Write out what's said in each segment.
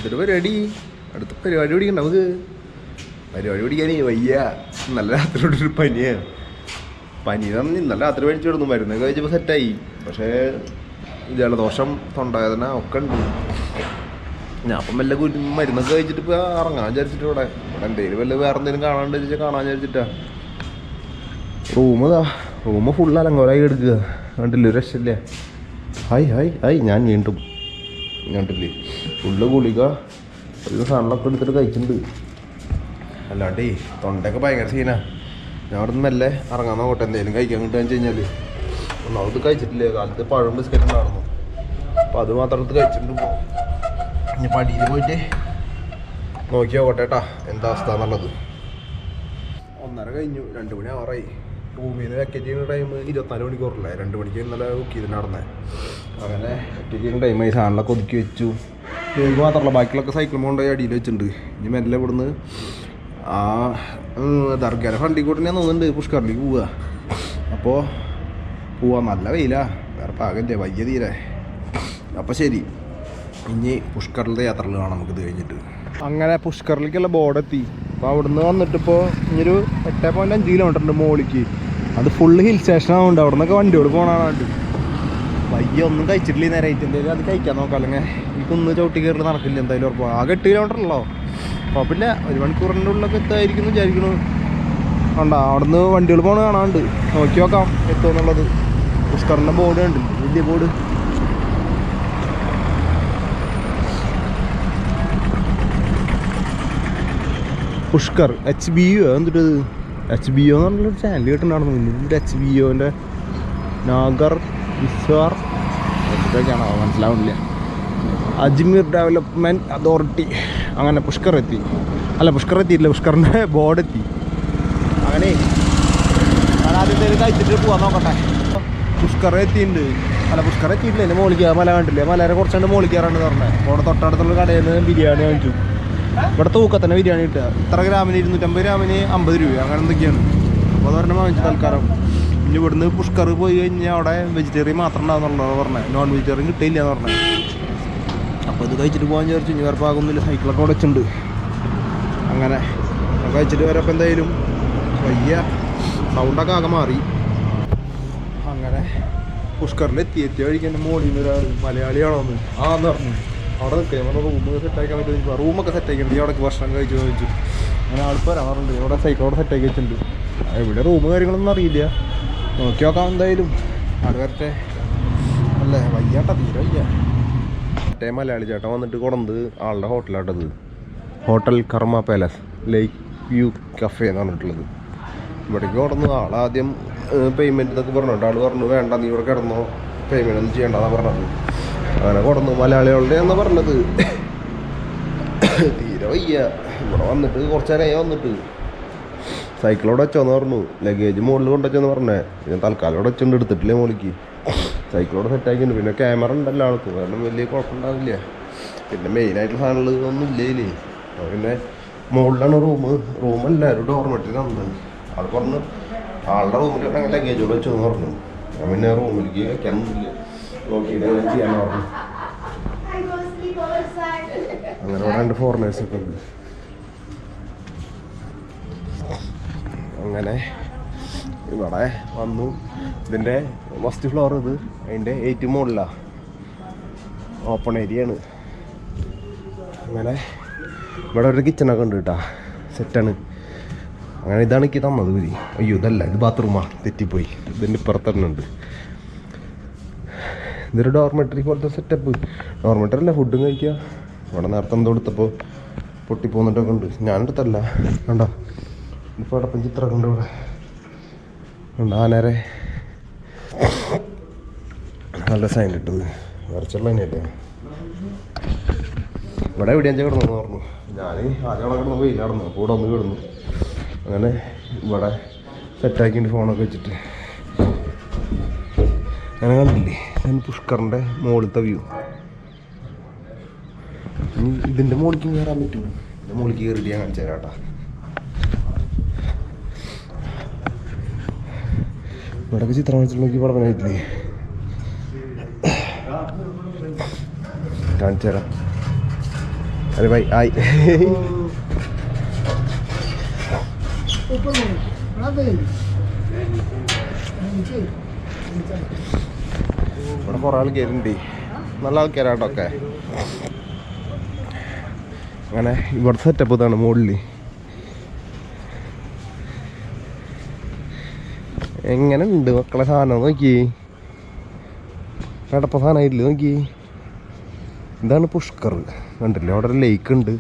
എന്തൊരു പരിപാടി? അടുത്ത പരിപാടി പിടിക്കണ്ട നമുക്ക്. പരിപാടി പിടിക്കാനേ വയ്യ. നല്ല രാത്രിയോടൊരു പനിയാണ്. പനി തന്നെ ഇന്നലെ രാത്രി മേടിച്ചു കൊടുന്നു. മരുന്നൊക്കെ കഴിച്ചപ്പോൾ സെറ്റായി. പക്ഷേ ജലദോഷം, തൊണ്ടവേദന ഒക്കെ ഉണ്ട്. ഞാൻ അപ്പം വല്ല മരുന്നൊക്കെ കഴിച്ചിട്ട് ഇപ്പോൾ ഇറങ്ങാൻ വിചാരിച്ചിട്ട് ഇവിടെ എന്തെങ്കിലും വല്ല വേറെ എന്തെങ്കിലും കാണാണ്ട് വെച്ചാൽ കാണാൻ വിചാരിച്ചിട്ടാ. റൂമ് ഫുൾ അലങ്കോലായി എടുക്കുക. കണ്ടില്ലേ? ഒരു രക്ഷയില്ലേ? ഹായ് ഞാൻ വീണ്ടും കണ്ടില്ലേ? ഫുള്ള് ഗുളിക ഒരു സാധനങ്ങളൊക്കെ എടുത്തിട്ട് കഴിച്ചിട്ടുണ്ട്. അല്ലാണ്ടേ തൊണ്ടയൊക്കെ ഭയങ്കര സീനാ. ഞാൻ അവിടെ നിന്ന് മെല്ലെ ഇറങ്ങാൻ നോക്കട്ടെ എന്തെങ്കിലും കഴിക്കാൻ കിട്ടുകയെന്ന് വെച്ച് കഴിഞ്ഞാൽ. ഒന്നാമത് കഴിച്ചിട്ടില്ലേ, കാലത്ത് പഴം ബിസ്ക്കറ്റ് ഉണ്ടായിരുന്നു. അപ്പോൾ അത് മാത്രം എടുത്ത് കഴിച്ചിട്ടുണ്ട്. ഇനി പടിയിൽ പോയിട്ട് നോക്കി നോക്കട്ടെ കേട്ടാ എന്താ അവസ്ഥ എന്നുള്ളത്. 1:30 കഴിഞ്ഞു, 2 മണി ആവാറായി. റൂമിൽ നിന്ന് വെക്കേറ്റ് ചെയ്യുന്ന ടൈം 24 മണിക്കൂറല്ലേ. 2 മണിക്ക് ഇന്നലെ ബുക്ക് ചെയ്തിട്ട് നടന്നേ. അങ്ങനെ വെക്കേറ്റ് ചെയ്യുന്ന ടൈമായി. സാധനങ്ങളൊക്കെ ഒതുക്കി വെച്ചു. ബാഗ് മാത്രമല്ല, ബാക്കിലൊക്കെ സൈക്കിൾ കൊണ്ടുപോയി അടിയിൽ വെച്ചിട്ടുണ്ട്. ഇനി മെല്ലെ ഇവിടുന്ന് ആ ദർഗയുടെ ഫ്രണ്ടിൽ കൂടെ ഞാൻ തോന്നുന്നുണ്ട് പുഷ്കറിലേക്ക് പോവുക. അപ്പോൾ പോവാം. നല്ല വെയിലാ, വേറെ പാകല്ലേ, വയ്യ തീരെ. അപ്പോൾ ശരി, ഇനി പുഷ്കറിലെ യാത്രകൾ കാണാം നമുക്കിത് കഴിഞ്ഞിട്ട്. അങ്ങനെ പുഷ്കറിലേക്കുള്ള ബോർഡ് എത്തി. അപ്പോൾ അവിടുന്ന് വന്നിട്ടിപ്പോൾ ഇനിയൊരു 8.5 കിലോമീറ്റർ ഉണ്ട് മുകളിലേക്ക്. അത് ഫുള്ള് ഹിൽ സ്റ്റേഷൻ ആവുന്നുണ്ട്. അവിടെ നിന്നൊക്കെ വണ്ടിയോട് പോകണാണ്ട്. വയ്യ, ഒന്നും കഴിച്ചിട്ടില്ല നേരമായിട്ട്. എന്തായാലും അത് കഴിക്കാൻ നോക്കാം. അല്ലെങ്കിൽ എനിക്കൊന്ന് ചവിട്ടി കയറി നടക്കില്ല എന്തായാലും ഉറപ്പാണ്. ആകെ 8 കിലോമീറ്റർ ഉള്ളോ. അപ്പോൾ പിന്നെ 1 മണിക്കൂറിൻ്റെ ഉള്ളിലൊക്കെ എത്തായിരിക്കുന്നു വിചാരിക്കണു. ഉണ്ടോ അവിടെ നിന്ന് വണ്ടികൾ പോകണ കാണാണ്ട്. നോക്കി നോക്കാം എത്തുമെന്നുള്ളത്. പുഷ്കറിൻ്റെ ബോർഡ് ഉണ്ട്, വലിയ ബോർഡ്. പുഷ്കർ HBO എന്നിട്ട് HBO എന്ന് പറഞ്ഞൊരു ചാനൽ കേട്ടിട്ടുണ്ടായിരുന്നു. ഇതിൻ്റെ HBOൻ്റെ നാഗർ വിസ്വാർ എന്തൊക്കെയാണോ മനസ്സിലാവുന്നില്ല. Ajmer development authority. അങ്ങനെ പുഷ്കർ എത്തിയിട്ടില്ല, പുഷ്കറിൻ്റെ ബോർഡ് എത്തി. അങ്ങനെ ഞാൻ ആദ്യം തേര് കഴിച്ചിട്ട് പോകാൻ നോക്കട്ടെ. പുഷ്കർ എത്തിയിട്ടുണ്ട്. പുഷ്കർ എത്തിയിട്ടില്ല, എൻ്റെ മോളിക്ക് മല കണ്ടില്ലേ? മലയുടെ കുറച്ചുകൊണ്ട് മോളിൽ കയറാണ്ട് പറഞ്ഞത്. അവിടെ തൊട്ടടുത്തുള്ള കടയിൽ നിന്ന് ബിരിയാണി വാങ്ങിച്ചു. ഇവിടെ തൂക്കത്തന്നെ ബിരിയാണി കിട്ടുക. ഇത്ര ഗ്രാമിന് 250 ഗ്രാമിന് 50 രൂപ അങ്ങനെ എന്തൊക്കെയാണ്. അപ്പോൾ അത് പറഞ്ഞാൽ വാങ്ങിച്ചു തൽക്കാലം. പിന്നെ ഇവിടുന്ന് പുഷ്കർ പോയി കഴിഞ്ഞാൽ അവിടെ വെജിറ്റേറിയൻ മാത്രം ഉണ്ടാകുന്നുള്ളത് പറഞ്ഞത്. നോൺ വെജിറ്റേറിയൻ കിട്ടിയില്ല എന്ന് പറഞ്ഞത്. അപ്പോൾ ഇത് കഴിച്ചിട്ട് പോകാൻ വിചാരിച്ചു. ഇനി വേറെ പാകൊന്നുമില്ല, സൈക്കിളൊക്കെ അവിടെ വെച്ചിട്ടുണ്ട്. അങ്ങനെ കഴിച്ചിട്ട് വരപ്പോൾ എന്തായാലും വയ്യ, സൗണ്ടൊക്കെ ആകെ മാറി. അങ്ങനെ പുഷ്കറിൽ എത്തിയ വഴിക്ക് എൻ്റെ മോളിൽ നിന്ന് ഒരാൾ മലയാളിയാണോ എന്ന് പറഞ്ഞു. അവിടെ നിൽക്കുക. നമ്മൾ റൂമ് സെറ്റാക്കാൻ പറ്റും. റൂമൊക്കെ സെറ്റാക്കിയിട്ടുണ്ട്. നീ അവിടെ ഭക്ഷണം കഴിച്ചു ചോദിച്ചു. അങ്ങനെ ആൾക്കാർ പറയാറുണ്ട്. ഇവിടെ സൈക്കിളോടെ സെറ്റാക്കി വെച്ചിട്ടുണ്ട്. ഇവിടെ റൂം കാര്യങ്ങളൊന്നും അറിയില്ല. നോക്കി നോക്കാം എന്തായാലും. അവിടെ വരട്ടെ. അല്ലേ വയ്യാട്ട, തീരെ വയ്യ. മറ്റേ മലയാളി ചേട്ടൻ വന്നിട്ട് കൊടുന്നത് ആളുടെ ഹോട്ടലാട്ടത്. ഹോട്ടൽ കർമ്മ പാലസ് ലേക്ക് വ്യൂ കഫേ എന്ന് പറഞ്ഞിട്ടുള്ളത്. ഇവിടേക്ക് കൊടുന്നു. ആളാദ്യം പേയ്മെൻറ്റ് എന്നൊക്കെ പറഞ്ഞിട്ട് ആൾ പറഞ്ഞു വേണ്ട, നീ ഇവിടെ കിടന്നോ, പേയ്മെൻറ്റ് ഒന്നും ചെയ്യേണ്ടതാണ് പറഞ്ഞത്. അങ്ങനെ കൊടുന്നു. മലയാളികളുടെ എന്നാ പറഞ്ഞത്. തീരെ വയ്യ. ഇവിടെ വന്നിട്ട് കുറച്ച് നേരമായി വന്നിട്ട്. സൈക്കിളോടെ വെച്ചോന്ന് പറഞ്ഞു. ലഗേജ് മുകളിൽ കൊണ്ടുവച്ചെന്ന് പറഞ്ഞേ. ഞാൻ തൽക്കാലം ഇവിടെ വെച്ചുകൊണ്ട് എടുത്തിട്ടില്ലേ മോളിക്ക്. സൈക്കിളോടെ സെറ്റാക്കിയിട്ടുണ്ട്. പിന്നെ ക്യാമറ ഉണ്ടല്ലോ ആൾക്ക്, കാരണം വലിയ കുഴപ്പമുണ്ടാവില്ല. പിന്നെ മെയിനായിട്ടുള്ള സാധനങ്ങൾ ഒന്നും ഇല്ലേ. പിന്നെ മുകളിലാണ് റൂമല്ല, ഒരു ഡോർമെറ്ററി തന്നത്. ആൾ പറഞ്ഞു ആളുടെ റൂമിൽ അങ്ങനെ ലഗേജോടെ വെച്ചോന്ന് പറഞ്ഞു. ഞാൻ പിന്നെ റൂമിലേക്ക് വെക്കാനൊന്നുമില്ല, നോക്കിയിട്ട് ചെയ്യാൻ പറഞ്ഞു. അങ്ങനെ ഇവിടെ 2 ഫോറിനേഴ്സൊക്കെ ഉണ്ട്. അങ്ങനെ ഇവിടെ വന്നു. ഇതിൻ്റെ ഫസ്റ്റ് ഫ്ലോർ ഇത്. അതിൻ്റെ 8 മുകളിലാണ്. ഓപ്പൺ ഏരിയയാണ്. അങ്ങനെ ഇവിടെ ഒരു കിച്ചണൊക്കെ ഉണ്ട് കേട്ടോ, സെറ്റാണ്. അങ്ങനെ ഇതാണ് എനിക്ക് തന്നത് ഇവര്. അയ്യോ ഇതല്ല, ഇത് ബാത്റൂമാണ്, തെറ്റിപ്പോയി. ഇതിൻ്റെ ഇപ്പുറത്തന്നെ ഉണ്ട്. ഇതൊരു ഡോർമെറ്ററി പോലത്തെ സെറ്റപ്പ്. ഡോർമെറ്ററി അല്ല, ഫുഡും കഴിക്കുക. ഇവിടെ നേരത്തെ എന്തോ എടുത്തപ്പോൾ പൊട്ടിപ്പോന്നിട്ടൊക്കെ ഉണ്ട്. ഞാനെടുത്തല്ല, കണ്ടോ ഇപ്പോൾ അടപ്പം ചിത്രമൊക്കെ ഉണ്ട്. ഇവിടെ ഉണ്ട് ആനേരെ നല്ല സൈൻ ഇട്ടത്. വരച്ചുള്ള തന്നെയല്ലേ. ഇവിടെ എവിടെയാ കിടന്നു പറഞ്ഞു. ഞാൻ ആദ്യം അവിടെ കിടന്നു, വെയിൽ കിടന്നു. അപ്പോൾ ഇവിടെ ഒന്ന് കിടന്നു. അങ്ങനെ ഇവിടെ സെറ്റാക്കിയിട്ട് ഫോണൊക്കെ വെച്ചിട്ട് അങ്ങനെ കണ്ടില്ലേ. ഞാൻ പുഷ്കറിൻ്റെ മുകളിലത്തെ വ്യൂ. ഇതിൻ്റെ മുകളിലേക്ക് കയറാൻ പറ്റും. ഇതിൻ്റെ മുകളിലേക്ക് കയറിയിട്ട് ഞാൻ കാണിച്ചു തരാം കേട്ടോ. ഇവിടെയൊക്കെ ചിത്രം വെച്ചിട്ടുണ്ടെങ്കിൽ പഠനമായിട്ടില്ലേ, കാണിച്ചു തരാം. अरे भाई आई ഇവിടെ കുറേ ആൾക്കാരുണ്ട്, നല്ല ആൾക്കാരാട്ടൊക്കെ. അങ്ങനെ ഇവിടെ സെറ്റപ്പ് ഇതാണ് മുകളിൽ. എങ്ങനെ ഉണ്ട് മക്കളെ സാധനം നോക്കി, കടപ്പ സാധനമായിട്ടില്ല നോക്കി. ഇതാണ് പുഷ്കർ, കണ്ടില്ലേ അവിടെ ഒരു ലേക്ക് ഉണ്ട്.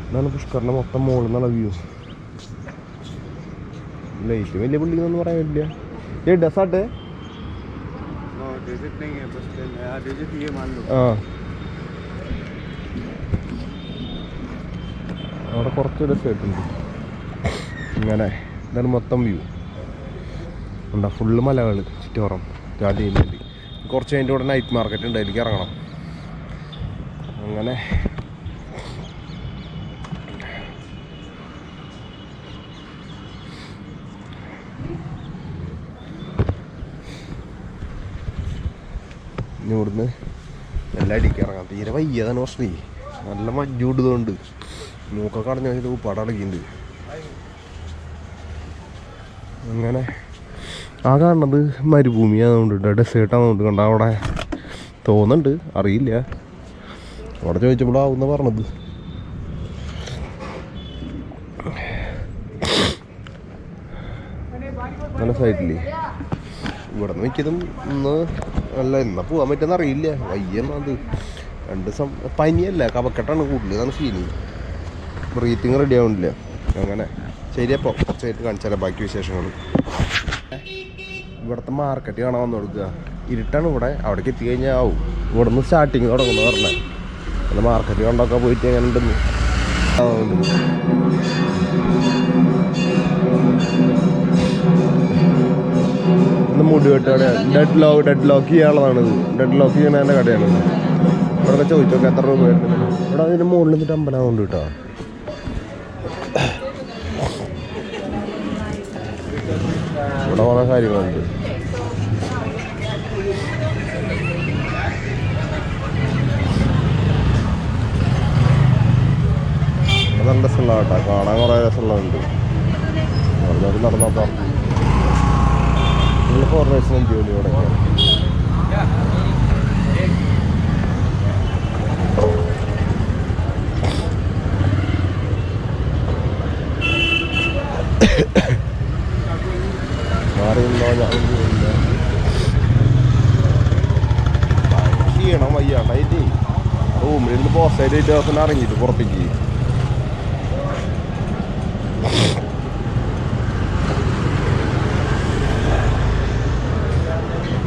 ഇതാണ് പുഷ്കറിൻ്റെ മൊത്തം മുകളിൽ നിന്നുള്ള വ്യൂ. ലൈറ്റ് വലിയ ബിൽഡിംഗ് ഒന്നും പറയാൻ പറ്റില്ല. ഡെസാർട്ട് ആ അവിടെ കുറച്ച് ഡെസേർട്ട് ഉണ്ട്. ഇങ്ങനെ ഇതാണ് മൊത്തം വ്യൂ. ഉണ്ടാ ഫുള്ള് മലകൾ ചുറ്റോറം സ്റ്റാർട്ട് ചെയ്യുന്നുണ്ട്. കുറച്ച് അതിൻ്റെ കൂടെ നൈറ്റ് മാർക്കറ്റ് ഉണ്ട്, അതിലേക്ക് ഇറങ്ങണം. അങ്ങനെ ഇവിടുന്ന് എല്ലാം അടിക്ക് ഇറങ്ങാം. തീരെ വയ്യതാണ് പ്രശ്നം. നല്ല മഞ്ഞൂടുന്നുണ്ട്, മൂക്കൊക്കെ അടഞ്ഞു വെച്ചിട്ട് ഉപ്പാട് അടക്കിയിട്ടുണ്ട്. അങ്ങനെ ആ കാണുന്നത് മരുഭൂമിയാണെന്നുണ്ട്, ഡെസേർട്ടാണെന്നുണ്ട്. കണ്ട അവിടെ തോന്നുന്നുണ്ട്, അറിയില്ല. അവിടെ ചോദിച്ചപ്പോഴാവുന്ന പറഞ്ഞത്. നല്ല സൈഡില്ലേ ഇവിടെ നിന്ന് മിക്കതും ഇന്ന് അല്ല എന്നാ പോകാൻ പറ്റുമെന്ന് അറിയില്ല. വയ്യെന്നത് 2 ദിവസം പനിയല്ല, കഫക്കെട്ടാണ് കൂടുതൽ. അതാണ് ഫീലിങ്. ബ്രീത്തിങ് റെഡി ആവുന്നില്ല. അങ്ങനെ ശരിയപ്പോൾ കുറച്ചായിട്ട് കാണിച്ചാലോ ബാക്കി വിശേഷങ്ങൾ. ഇവിടുത്തെ മാർക്കറ്റ് കാണാൻ വന്നു കൊടുക്കുക. ഇരുട്ടാണ് ഇവിടെ, അവിടേക്ക് എത്തിക്കഴിഞ്ഞാൽ ആവും. ഇവിടെ നിന്ന് സ്റ്റാർട്ടിങ് തുടങ്ങുന്നു പറഞ്ഞത്. അല്ല മാർക്കറ്റ് കണ്ടൊക്കെ പോയിട്ട് എങ്ങനെ ഉണ്ടെന്ന്. മുടി വെട്ട് കടയാണ്. ഡെഡ് ലോക്ക് ചെയ്യാനുള്ളതാണിത്. ഡെഡ് ലോക്ക് ചെയ്യണതിൻ്റെ കടയാണിത്. ഇവിടെ ചോദിച്ചോക്കെ എത്ര രൂപ വരുന്നത്. ഇവിടെ അതിന് മുകളിൽ നിന്നിട്ട് അമ്പലമുണ്ട് കേട്ടോ. ഇവിടെ കുറേ കാര്യങ്ങളുണ്ട്. നല്ല രസമുള്ള കേട്ടോ, കാണാൻ കുറേ രസമുള്ളതുണ്ട്. നടന്നോക്കാം. ഫോറിനേഴ്സിനും ജോലി തുടങ്ങിയാണ്. മാറിയുണ്ടോ ഞാൻ ക്ഷീണം വയ്യാണ്ടായിട്ട് റൂമിലിരുന്ന് പോസ്റ്റായിട്ട് ദിവസം ഇറങ്ങിയിട്ട് പുറത്തേക്ക്.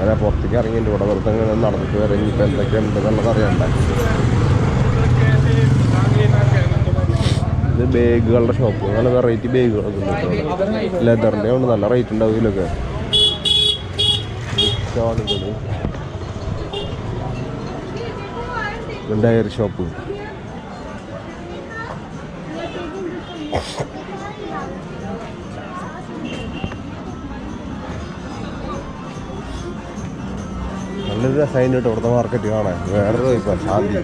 അങ്ങനെ പുറത്തേക്ക് ഇറങ്ങിയിട്ട് ഇവിടെ വെറുതെ ഇങ്ങനെ നടന്നിട്ട് വരെ ഇനിയിപ്പോൾ എന്തൊക്കെ ഉണ്ടെന്നുള്ളത് അറിയണ്ട. ഇത് ബാഗുകളുടെ ഷോപ്പ്, നല്ല വെറൈറ്റി ബാഗുകളൊക്കെ ഉണ്ട്. ലെതറിൻ്റെ ഉണ്ട്, നല്ല റേറ്റ് ഉണ്ടാവും ഇതിലൊക്കെ. Dairy shop. നല്ലൊരു രസമായിട്ട് കേട്ടോ ഇവിടുത്തെ മാർക്കറ്റ് കാണാൻ. വേറൊരു ഇപ്പം ശാന്തി.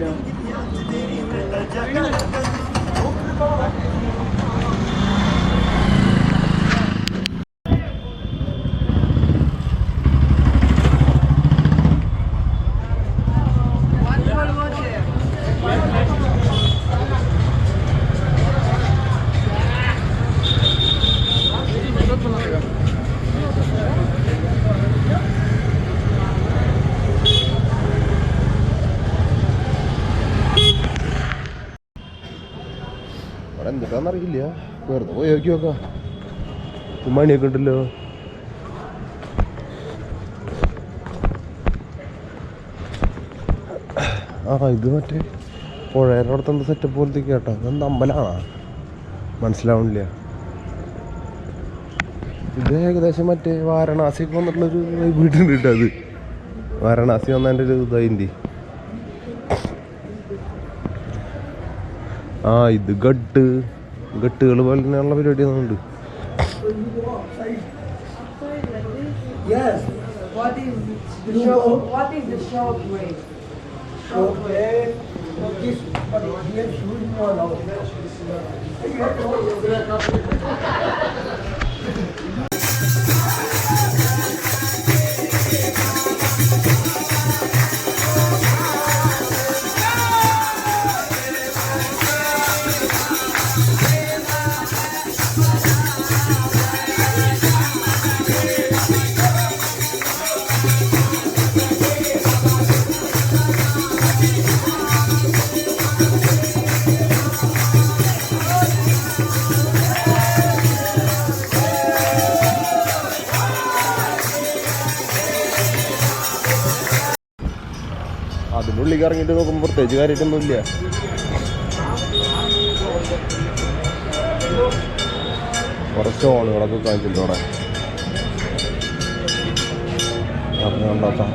എന്തൊക്കെയാണെന്നറിയില്ല, വെറുതെ പോയി നോക്കി നോക്കാം. മണിയൊക്കെ ഉണ്ടല്ലോ. ആ ഇത് മറ്റേ പുഴയുടെ അടുത്ത് എന്താ സെറ്റപ്പ് പോലത്തേക്ക് കേട്ടോ. അതെന്താ അമ്പലമാണോ മനസ്സിലാവണില്ല. ഇത് ഏകദേശം മറ്റേ വാരണാസിക്ക് വന്നിട്ടുള്ളൊരു വീട്ടുണ്ട് കേട്ടോ. അത് വാരണാസി വന്നതിൻ്റെ ഒരു ഇതായിൻ്റെ. ആ ഇത് ഗട്ടുകൾ പോലെ തന്നെയുള്ള പരിപാടി ഒന്നുണ്ട്. അതിൻ്റെ ഉള്ളിൽ ഇറങ്ങിയിട്ട് നോക്കുമ്പോൾ പ്രത്യേകിച്ച് കാര്യമായിട്ടൊന്നുമില്ല. കുറച്ച് ഓണുകളൊക്കെ കാണിച്ചിട്ടുണ്ട് അവിടെ കണ്ടോക്കാം.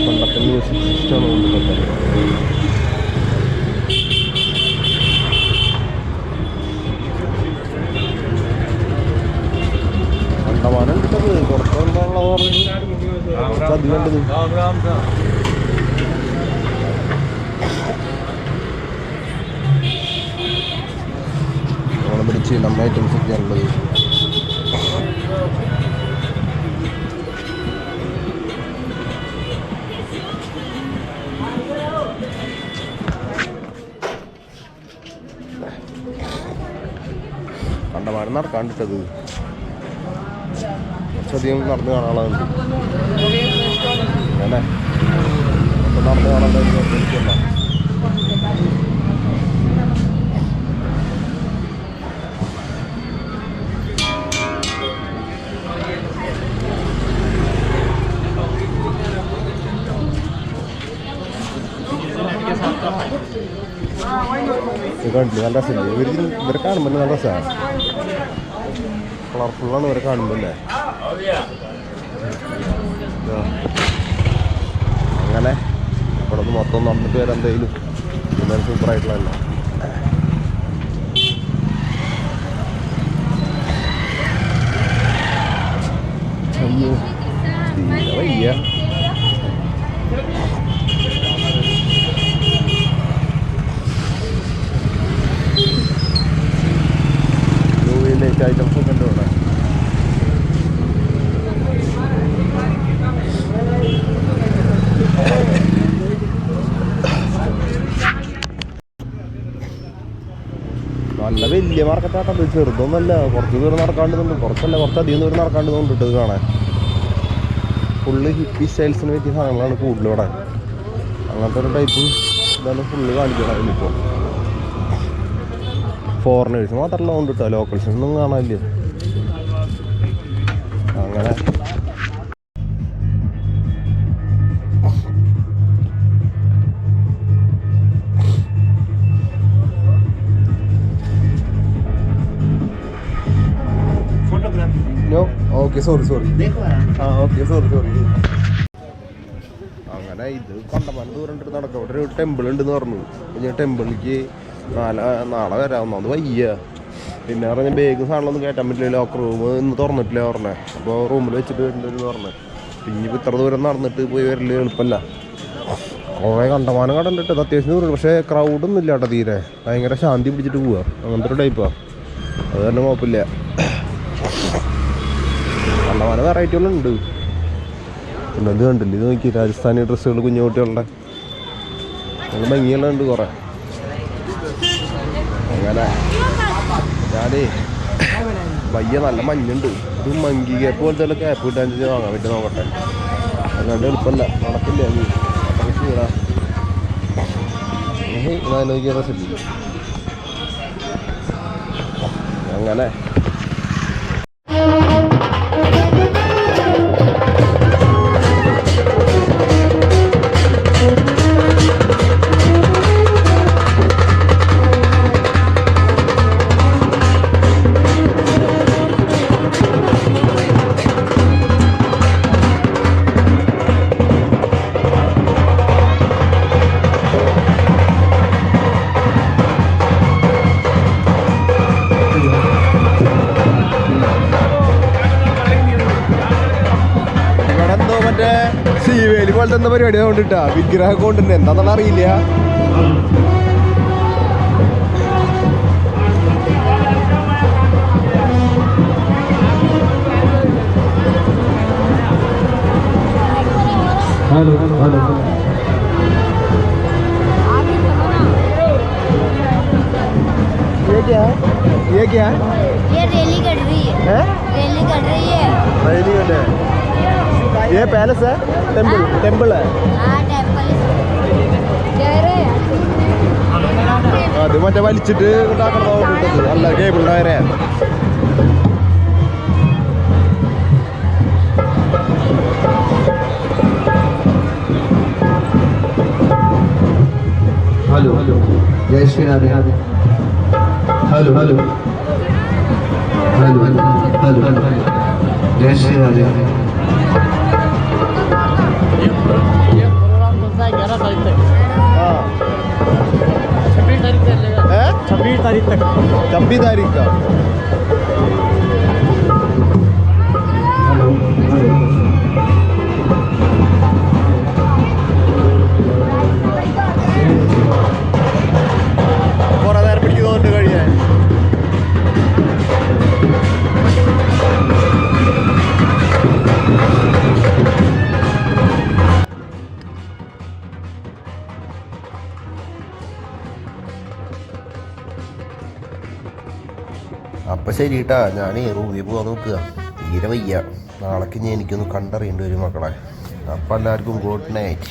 പണ്ടത്തെ മ്യൂസിക് സിസ്റ്റമാണ് കൊണ്ടുപോകുന്നത്. കണ്ടമാനം കിട്ടത് പുറത്തുള്ളത് പറഞ്ഞ് കുറച്ചധികം കണ്ടത്. നമ്മളെ പിടിച്ച് നമ്മ ഐറ്റംസ് ഒക്കെയാണ് ഉള്ളത്. കണ്ടമാനം നടക്കാണ്ടിട്ടത് കുറച്ചധികം നടന്ന് കാണാനുണ്ട്. അങ്ങനെ നടന്ന് കാണാൻ എനിക്കല്ല. കണ്ടില്ല, നല്ല രസമില്ലേ ഇവരെ കാണുമ്പോൾ? നല്ല രസമാണ്, കളർഫുള്ളാണ് ഇവരെ കാണുമ്പോൾ അല്ലേ. അങ്ങനെ ഇവിടെ നിന്ന് മൊത്തം നടന്നിട്ട് വരാൻ എന്തെങ്കിലും എന്തായാലും സൂപ്പറായിട്ടുള്ളതല്ല. അയ്യോ വയ്യ. ലേക്ക് ഐറ്റംസ് ഒക്കെ ഉണ്ട് ഇവിടെ. നല്ല വലിയ മാർക്കറ്റാട്ടത്, ചെറുതൊന്നുമല്ല. കുറച്ച് ദൂരം നടക്കാണ്ടുന്നുണ്ട്, കുറച്ചധികം ദൂരം നടക്കാണ്ടുന്നുണ്ട് ഇത് കാണാൻ. ഫുള്ള് ഹിപ്പി സ്റ്റൈൽസിന് പറ്റിയ സാധനങ്ങളാണ് കൂടുതൽ ഇവിടെ. അങ്ങനത്തെ ഒരു ടൈപ്പ് ഇതാണ് ഫുള്ള് കാണിക്കണം ഇതിലിപ്പോൾ. ഫോറിനേഴ്സ് മാത്രമല്ല കൊണ്ട് കിട്ടുക, ലോക്കൽസൊന്നും കാണാനില്ല. അങ്ങനെ ഓക്കെ സോറി ഓക്കെ സോറി. അങ്ങനെ ഇത് കണ്ടമാനം ദൂരം ഇട്ട് നടക്കാം. ഇവിടെ ഒരു ടെമ്പിൾ ഉണ്ടെന്ന് പറഞ്ഞു. ഞാൻ ടെമ്പിളിലേക്ക് നാളെ വരാമെന്നത് വയ്യ. പിന്നെ പറഞ്ഞാൽ ബാഗും സാധനങ്ങളൊന്നും കയറ്റാൻ പറ്റില്ല. ലോക്കർ റൂം ഇന്ന് തുറന്നിട്ടില്ല പറഞ്ഞേ. അപ്പോൾ റൂമിൽ വെച്ചിട്ട് വരേണ്ടതെന്ന് പറഞ്ഞേ. പിന്നെ ഇപ്പോൾ ഇത്ര ദൂരം നടന്നിട്ട് പോയി വരല് എളുപ്പമല്ല. കുറേ കണ്ടമാനം കടണ്ട് കേട്ടോ, അത്യാവശ്യം ദൂരം. പക്ഷേ ക്രൗഡൊന്നും ഇല്ല കേട്ടോ തീരെ. ഭയങ്കര ശാന്തി പിടിച്ചിട്ട് പോവുക, അങ്ങനത്തെ ഒരു ടൈപ്പാണ്. അത് തന്നെ കുഴപ്പമില്ല. കണ്ടമാനം വെറൈറ്റികളുണ്ട്. പിന്നെ ഇത് കണ്ടില്ല, ഇത് നോക്കി രാജസ്ഥാനി ഡ്രസ്സുകൾ കുഞ്ഞു കുട്ടികളുടെ നല്ല ഭംഗികളുണ്ട് കുറേ. അങ്ങനെ ഞാനേ വയ്യ, നല്ല മഞ്ഞുണ്ട്. ഇത് മങ്കി ക്യാപ്പ് പോലത്തെ ക്യാപ്പ് കിട്ടാൻ വാങ്ങാൻ പറ്റും, നോക്കട്ടെ. അങ്ങോട്ട് എളുപ്പമല്ല, നടക്കില്ല. അത്ര ക്ഷീണ നോക്കിയ രസമില്ല. അങ്ങനെ ശീവേലി പോലത്തെ എന്താ പരിപാടി കൊണ്ടിട്ടാ വിഗ്രഹം കൊണ്ടുണ്ട് എന്താണെന്നുള്ള അറിയില്ല. हेलो हेलो ये क्या है? ये क्या है? ये रैली कट रही है। रैली कट रही है। रैली कट है। ये पैलेस है? टेम्पल टेम्पल है. हाँ टेम्पल कह रहे हैं। അത് മറ്റേ വലിച്ചിട്ട് ഉണ്ടാക്കണത് അല്ല കേബിൾ വയറേ. हेलो जय Shri Radhe. Hello hello hello hello जय श्री राधे. ये प्रोग्राम चलता है 11 तारीख तक. हाँ 26 तारीख तक चलेगा. 26 तारीख तक. 26 तारीख का. हेलो हेलो കുറെ നേരം പിടിക്കുന്നതുകൊണ്ട് കഴിയാൻ. അപ്പം ശരി കേട്ടാ, ഞാൻ റൂമിൽ പോകാൻ നോക്കുക. തീരെ വയ്യ. നാളേക്ക് ഞാൻ എനിക്കൊന്ന് കണ്ടറിയേണ്ടി വരും മക്കളെ. അപ്പം എല്ലാവർക്കും ഗുഡ് നൈറ്റ്.